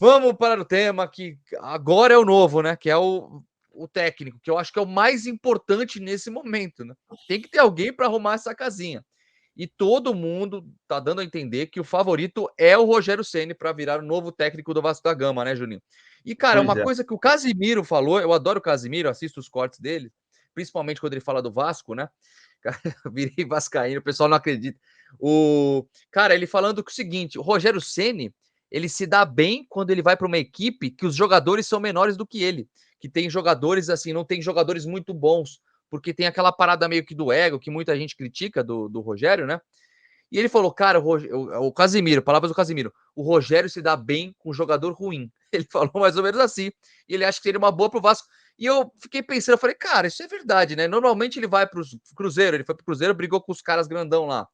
Vamos para o tema que agora é o novo, né? Que é o técnico, que eu acho que é o mais importante nesse momento, né? Tem que ter alguém para arrumar essa casinha. E todo mundo tá dando a entender que o favorito é o Rogério Ceni para virar o novo técnico do Vasco da Gama, né, Juninho? E, cara, Pois uma é. coisa que o Casimiro falou, eu adoro o Casimiro, assisto os cortes dele, principalmente quando ele fala do Vasco, né? Virei vascaíno, o pessoal não acredita. Cara, ele falando que o seguinte, o Rogério Ceni, ele se dá bem quando ele vai para uma equipe que os jogadores são menores do que ele, que tem jogadores assim, não tem jogadores muito bons, porque tem aquela parada meio que do ego, que muita gente critica do Rogério, né? E ele falou, cara, o Casimiro, palavras do Casimiro, o Rogério se dá bem com jogador ruim. Ele falou mais ou menos assim. E ele acha que seria uma boa pro Vasco. E eu fiquei pensando, eu falei, cara, isso é verdade, né? Normalmente ele vai pro Cruzeiro, ele foi pro Cruzeiro, brigou com os caras grandão lá.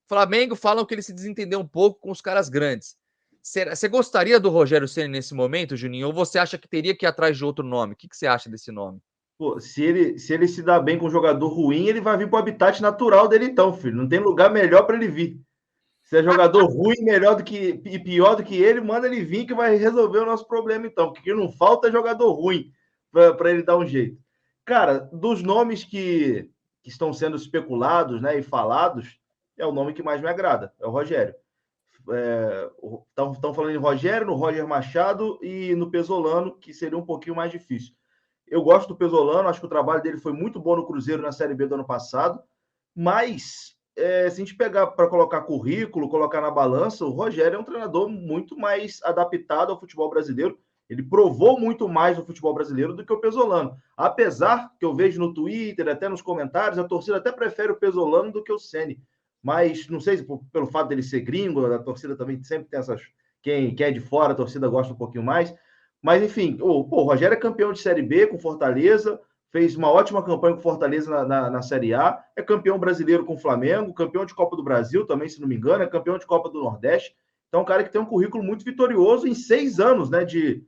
Flamengo falam que ele se desentendeu um pouco com os caras grandes. Você gostaria do Rogério Ceni nesse momento, Juninho? Ou você acha que teria que ir atrás de outro nome? O que você acha desse nome? Pô, se ele se dá bem com um jogador ruim, ele vai vir para o habitat natural dele, então, filho. Não tem lugar melhor para ele vir. Se é jogador ruim, melhor do que e pior do que ele, manda ele vir que vai resolver o nosso problema, então. Porque não falta jogador ruim para ele dar um jeito. Cara, dos nomes que estão sendo especulados, né, e falados, é o nome que mais me agrada, é o Rogério. Estão falando em Rogério, no Roger Machado e no Pesolano, que seria um pouquinho mais difícil. Eu gosto do Pesolano, acho que o trabalho dele foi muito bom no Cruzeiro na Série B do ano passado, mas se a gente pegar para colocar currículo, colocar na balança, o Rogério é um treinador muito mais adaptado ao futebol brasileiro. Ele provou muito mais no futebol brasileiro do que o Pesolano. Apesar que eu vejo no Twitter, até nos comentários, a torcida até prefere o Pesolano do que o Ceni. Mas não sei se pelo fato dele ser gringo, a torcida também sempre tem essas. Quem é de fora, a torcida gosta um pouquinho mais. Mas, enfim, o Rogério é campeão de Série B com Fortaleza, fez uma ótima campanha com Fortaleza na Série A, é campeão brasileiro com o Flamengo, campeão de Copa do Brasil também, se não me engano, é campeão de Copa do Nordeste. Então, um cara que tem um currículo muito vitorioso em 6 anos, né, de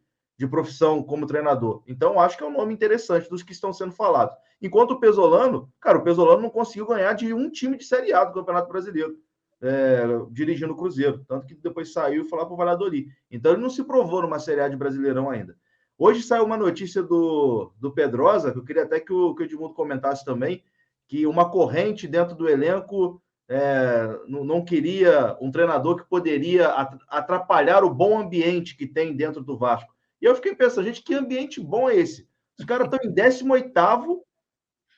profissão como treinador. Então, acho que é um nome interessante dos que estão sendo falados. Enquanto o Pesolano, cara, o Pesolano não conseguiu ganhar de um time de Série A do Campeonato Brasileiro, dirigindo o Cruzeiro. Tanto que depois saiu e foi lá para o Valladolid. Então, ele não se provou numa Série A de Brasileirão ainda. Hoje saiu uma notícia do Pedrosa, que eu queria até que o Edmundo comentasse também, que uma corrente dentro do elenco não queria um treinador que poderia atrapalhar o bom ambiente que tem dentro do Vasco. E eu fiquei pensando, gente, que ambiente bom é esse? Os caras estão em 18º,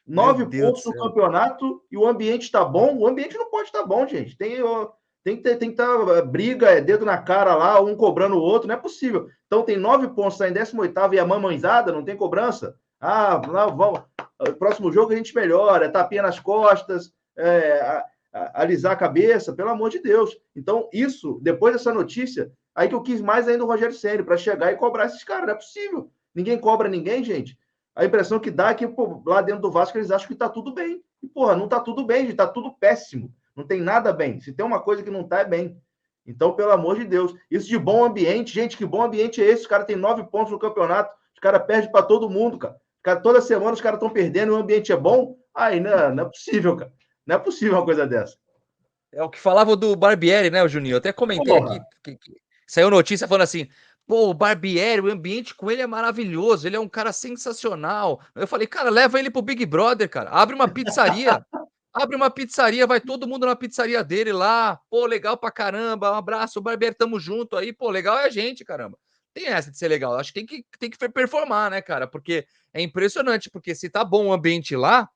Meu 9 Deus do pontos no céu. campeonato, e o ambiente está bom? O ambiente não pode estar bom, gente. Tem que estar briga, dedo na cara lá, um cobrando o outro, não é possível. Então tem 9 pontos, está em 18º e a mamãezada, não tem cobrança? Não, vamos. Próximo jogo a gente melhora, tapinha nas costas, alisar a cabeça, pelo amor de Deus. Então, isso, depois dessa notícia, aí que eu quis mais ainda o Rogério Ceni para chegar e cobrar esses caras. Não é possível. Ninguém cobra ninguém, gente. A impressão que dá é que lá dentro do Vasco eles acham que está tudo bem. E, porra, não está tudo bem, está tudo péssimo. Não tem nada bem. Se tem uma coisa que não está, é bem. Então, pelo amor de Deus. Isso de bom ambiente, gente, que bom ambiente é esse? Os caras têm 9 pontos no campeonato. Os caras perdem para todo mundo, cara. Toda semana os caras estão perdendo e o ambiente é bom. Aí, não é possível, cara. Não é possível uma coisa dessa. É o que falava do Barbieri, né, o Juninho? Eu até comentei aqui Porra. que saiu notícia falando assim: pô, o Barbieri, o ambiente com ele é maravilhoso, ele é um cara sensacional. Eu falei, cara, leva ele pro Big Brother, cara. Abre uma pizzaria. Abre uma pizzaria, vai todo mundo na pizzaria dele lá. Pô, legal pra caramba. Um abraço, Barbieri, tamo junto aí. Pô, legal é a gente, caramba. Tem essa de ser legal. Acho que tem que performar, né, cara? Porque é impressionante, porque se tá bom o ambiente lá,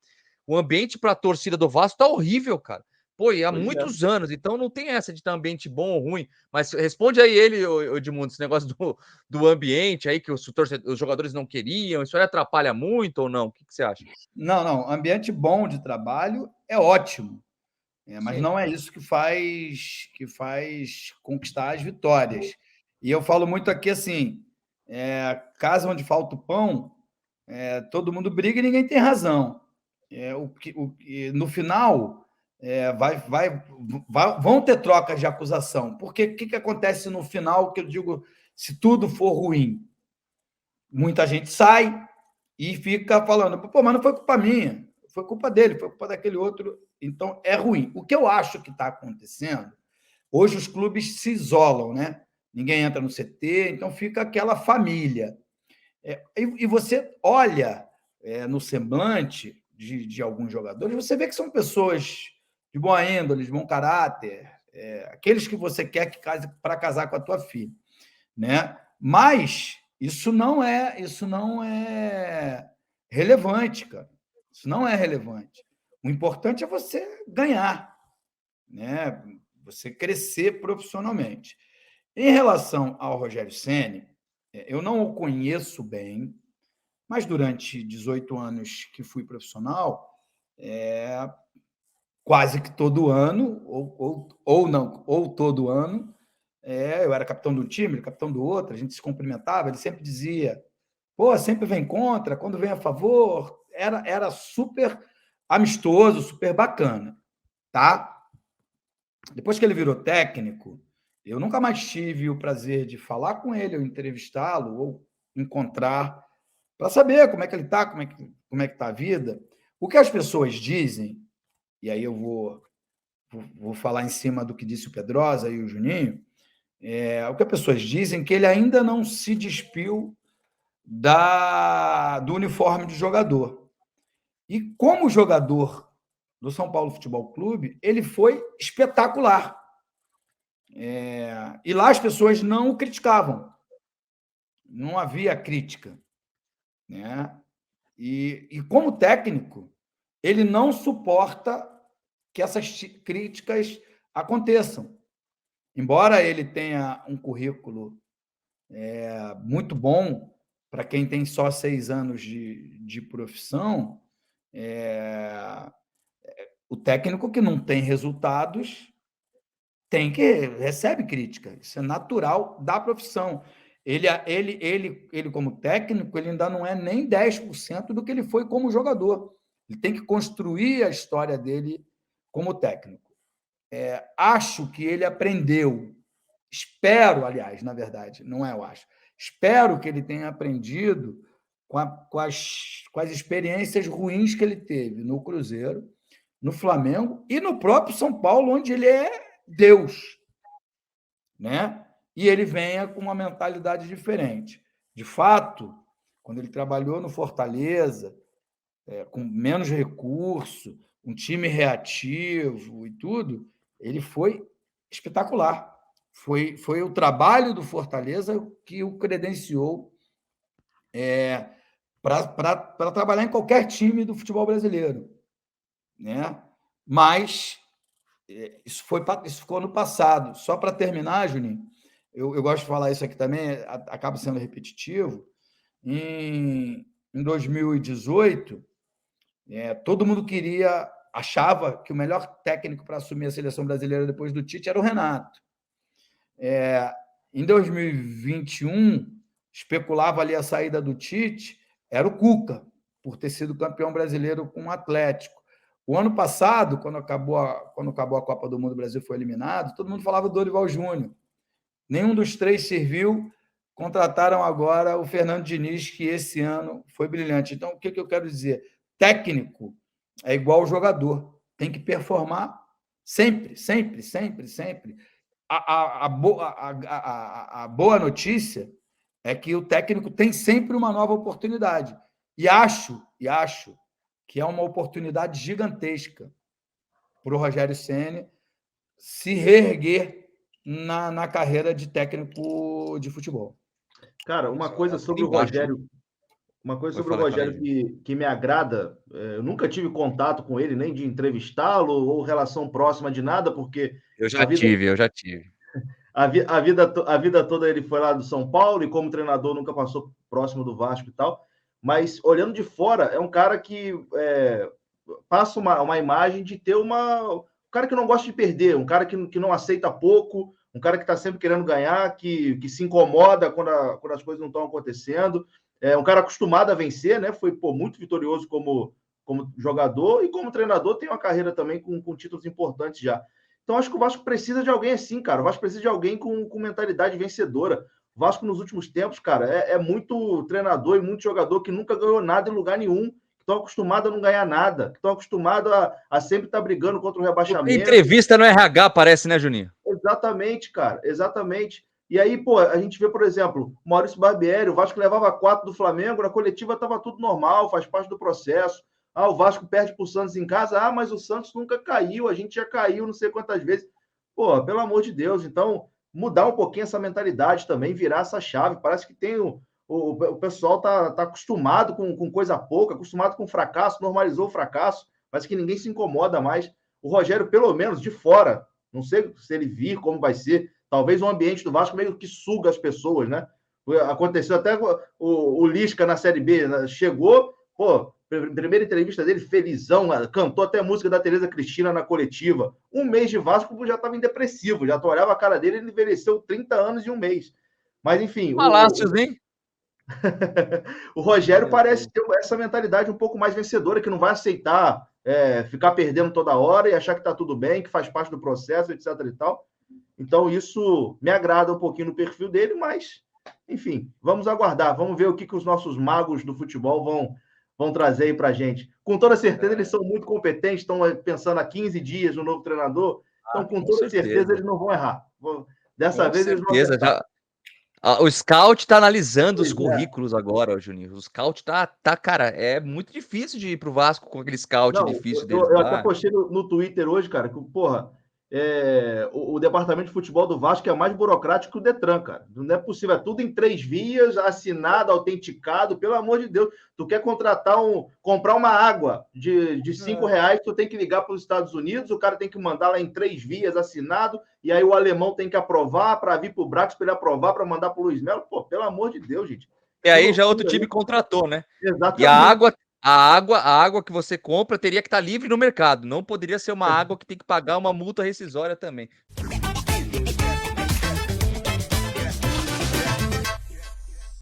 o ambiente pra torcida do Vasco tá horrível, cara. Pô, e há Pois é. muitos anos, então não tem essa de ter um ambiente bom ou ruim. Mas responde aí ele, Edmundo, esse negócio do ambiente aí que os jogadores não queriam, isso aí atrapalha muito ou não? O que você acha? Não. Ambiente bom de trabalho é ótimo, mas Sim. não é isso que faz conquistar as vitórias. E eu falo muito aqui assim: casa onde falta o pão, todo mundo briga e ninguém tem razão. No final, vão ter trocas de acusação. Porque o que acontece no final, que eu digo, se tudo for ruim? Muita gente sai e fica falando, pô, mas não foi culpa minha, foi culpa dele, foi culpa daquele outro. Então, é ruim. O que eu acho que está acontecendo, hoje os clubes se isolam, né? ninguém entra no CT, então fica aquela família. E você olha no semblante de alguns jogadores, você vê que são pessoas de boa índole, de bom caráter, aqueles que você quer que case para casar com a tua filha, né? Mas isso não é relevante, cara. Isso não é relevante. O importante é você ganhar, né? Você crescer profissionalmente. Em relação ao Rogério Ceni, eu não o conheço bem, mas durante 18 anos que fui profissional, quase que todo ano, ou todo ano, eu era capitão de um time, capitão do outro, a gente se cumprimentava, ele sempre dizia, pô, sempre vem contra, quando vem a favor, era super amistoso, super bacana, tá? Depois que ele virou técnico, eu nunca mais tive o prazer de falar com ele, ou entrevistá-lo, ou encontrar, para saber como é que ele está, como é que está a vida. O que as pessoas dizem, e aí eu vou falar em cima do que disse o Pedrosa e o Juninho, o que as pessoas dizem é que ele ainda não se despiu do uniforme de jogador. E como jogador do São Paulo Futebol Clube, ele foi espetacular. E lá as pessoas não o criticavam. Não havia crítica, né? E como técnico, ele não suporta que essas críticas aconteçam. Embora ele tenha um currículo muito bom, para quem tem só 6 anos de profissão, o técnico que não tem resultados recebe crítica. Isso é natural da profissão. Ele, como técnico, ele ainda não é nem 10% do que ele foi como jogador. Ele tem que construir a história dele como técnico. Acho que ele aprendeu, espero, aliás, na verdade, não é eu acho, espero que ele tenha aprendido com as experiências ruins que ele teve no Cruzeiro, no Flamengo e no próprio São Paulo, onde ele é Deus, né? E ele venha com uma mentalidade diferente. De fato, quando ele trabalhou no Fortaleza, com menos recurso, um time reativo e tudo, ele foi espetacular. Foi o trabalho do Fortaleza que o credenciou para trabalhar em qualquer time do futebol brasileiro, né? Mas isso ficou no passado. Só para terminar, Juninho, eu gosto de falar isso aqui também, acaba sendo repetitivo. Em 2018, todo mundo achava que o melhor técnico para assumir a seleção brasileira depois do Tite era o Renato. Em 2021, especulava ali a saída do Tite, era o Cuca, por ter sido campeão brasileiro com o Atlético. O ano passado, quando acabou a Copa do Mundo, o Brasil foi eliminado, todo mundo falava do Dorival Júnior. Nenhum dos três serviu, contrataram agora o Fernando Diniz, que esse ano foi brilhante. Então, o que eu quero dizer? Técnico é igual jogador, tem que performar sempre, sempre, sempre, sempre. A boa notícia é que o técnico tem sempre uma nova oportunidade. E acho que é uma oportunidade gigantesca para o Rogério Ceni se reerguer na carreira de técnico de futebol. Cara, uma coisa sobre o Rogério que me agrada, eu nunca tive contato com ele, nem de entrevistá-lo ou relação próxima de nada, porque... Eu já tive. A vida toda ele foi lá do São Paulo e como treinador nunca passou próximo do Vasco e tal, mas olhando de fora, é um cara que passa uma imagem de ter um cara que não gosta de perder, um cara que não aceita pouco, um cara que está sempre querendo ganhar, que se incomoda quando as coisas não estão acontecendo, um cara acostumado a vencer, né? Foi muito vitorioso como jogador e como treinador tem uma carreira também com títulos importantes já. Então, acho que o Vasco precisa de alguém assim, cara. O Vasco precisa de alguém com mentalidade vencedora. O Vasco, nos últimos tempos, cara, é muito treinador e muito jogador que nunca ganhou nada em lugar nenhum, que estão acostumados a não ganhar nada, que estão acostumados a sempre estar brigando contra o rebaixamento. Entrevista no RH, parece, né, Juninho? Exatamente, cara. Exatamente. E aí, pô, a gente vê, por exemplo, Maurício Barbieri, o Vasco levava 4 do Flamengo, na coletiva estava tudo normal, faz parte do processo. Ah, o Vasco perde para o Santos em casa. Ah, mas o Santos nunca caiu, a gente já caiu não sei quantas vezes. Pô, pelo amor de Deus. Então, mudar um pouquinho essa mentalidade também, virar essa chave. Parece que tem o pessoal tá acostumado com coisa pouca, acostumado com fracasso, normalizou o fracasso. Parece que ninguém se incomoda mais. O Rogério, pelo menos de fora, não sei se ele vir, como vai ser. Talvez o ambiente do Vasco meio que suga as pessoas, né? Aconteceu até o Lisca na Série B, né? Chegou, pô, primeira entrevista dele, felizão, cantou até a música da Tereza Cristina na coletiva. Um mês de Vasco já estava em depressivo, já tu olhava a cara dele, ele envelheceu 30 anos em um mês. Mas, enfim... Palácios, hein? O Rogério parece ter essa mentalidade um pouco mais vencedora, que não vai aceitar ficar perdendo toda hora e achar que está tudo bem, que faz parte do processo, etc. e tal. Então, isso me agrada um pouquinho no perfil dele, mas, enfim, vamos aguardar, vamos ver o que os nossos magos do futebol vão trazer aí para a gente. Com toda certeza, eles são muito competentes, estão pensando há 15 dias no novo treinador, então, com toda certeza, eles não vão errar. Dessa vez, eles vão acertar. O Scout está analisando os currículos agora, Juninho. O Scout tá, cara, é muito difícil de ir pro Vasco com aquele Scout difícil deles. Eu até postei no Twitter hoje, cara, que, porra, o departamento de futebol do Vasco é mais burocrático que o Detran, cara. Não é possível, é tudo em 3 vias, assinado, autenticado, pelo amor de Deus. Tu quer comprar uma água de R$5, tu tem que ligar para os Estados Unidos, o cara tem que mandar lá em 3 vias, assinado, e aí o alemão tem que aprovar para vir para o Brax, para ele aprovar, para mandar para o Luiz Melo. Pô, pelo amor de Deus, gente. E aí já outro time contratou, né? Exatamente. E a água que você compra teria que estar livre no mercado. Não poderia ser uma água que tem que pagar uma multa rescisória também.